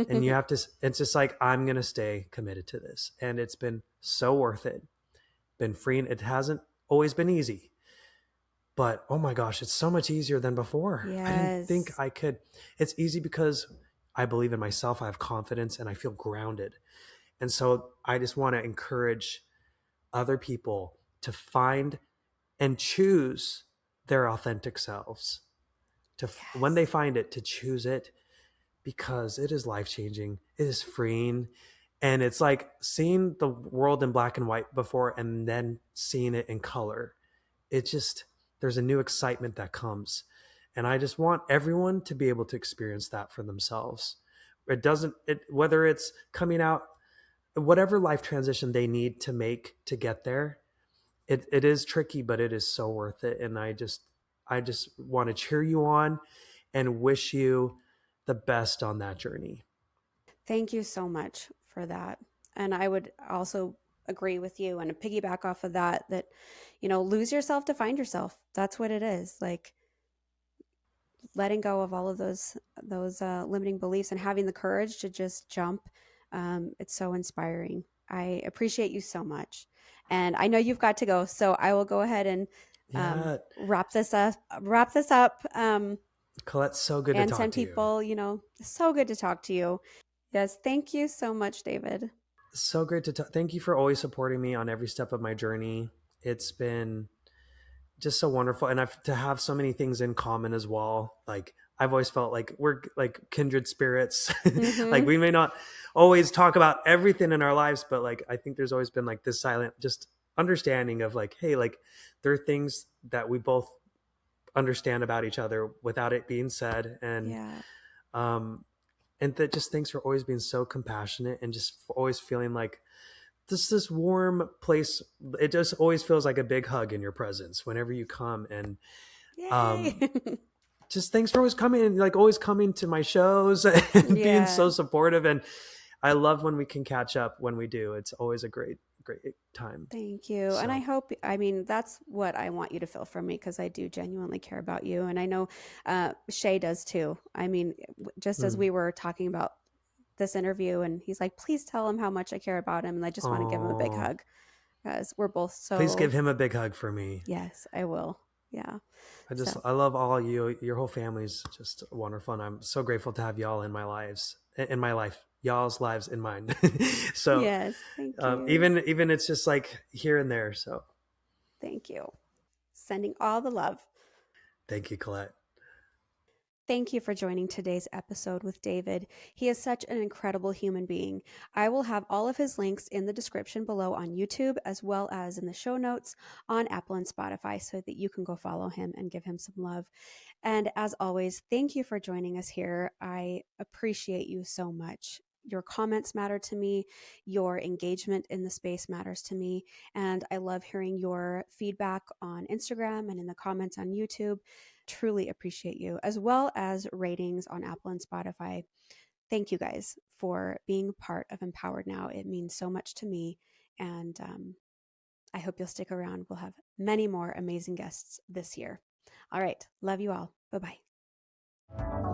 And you have to, it's just like, I'm going to stay committed to this. And it's been so worth it. Been freeing. It hasn't always been easy, but oh my gosh, it's so much easier than before. I didn't think Yes. I could. It's easy because I believe in myself. I have confidence and I feel grounded. And so I just want to encourage other people to find and choose their authentic selves, when they Yes. find it, to choose it, because it is life changing. It is freeing. And it's like seeing the world in black and white before and then seeing it in color. It just, there's a new excitement that comes. And I just want everyone to be able to experience that for themselves. Whether it's coming out, whatever life transition they need to make to get there, it is tricky, but it is so worth it. And I just want to cheer you on and wish you the best on that journey. Thank you so much for that. And I would also agree with you and piggyback off of that, that, lose yourself to find yourself. That's what it is. Like letting go of all of those limiting beliefs and having the courage to just jump. It's so inspiring. I appreciate you so much. And I know you've got to go, so I will go ahead and Yeah, wrap this up, Colette, so good to and talk send to you. people, so good to talk to you. Yes, thank you so much, David. So great to talk. Thank you for always supporting me on every step of my journey. It's been just so wonderful, and I've to have so many things in common as well. Like I've always felt like we're like kindred spirits. Like Mm-hmm. we may not always talk about everything in our lives, but like I think there's always been like this silent just understanding of like, hey, like there are things that we both understand about each other without it being said. Yeah. Um and that just thanks for always being so compassionate and just for always feeling like this warm place. It just always feels like a big hug in your presence whenever you come. And Yay. um just thanks for always coming and like always coming to my shows and being Yeah. so supportive. And I love when we can catch up when we do. It's always a great time. Thank you. And I So, hope, I mean, that's what I want you to feel from me because I do genuinely care about you. And I know Shay does too. I mean, just as mm. we were talking about this interview, and he's like, please tell him how much I care about him. And I just want to give him a big Oh, hug because we're both please give so, him a big hug for me. yes, I will. Yeah. So, I love all you. Your whole family's just wonderful, and I'm so grateful to have y'all in my lives, in my life, y'all's lives in mine. So, yes, thank you. even it's just like here and there. So, Thank you. Sending all the love. thank you, Colette. Thank you for joining today's episode with David. He is such an incredible human being. I will have all of his links in the description below on YouTube, as well as in the show notes on Apple and Spotify, so that you can go follow him and give him some love. And as always, thank you for joining us here. I appreciate you so much. Your comments matter to me. Your engagement in the space matters to me. And I love hearing your feedback on Instagram and in the comments on YouTube. Truly appreciate you, as well as ratings on Apple and Spotify. Thank you guys for being part of Empowered Now. It means so much to me. And I hope you'll stick around. We'll have many more amazing guests this year. All right. Love you all. Bye bye.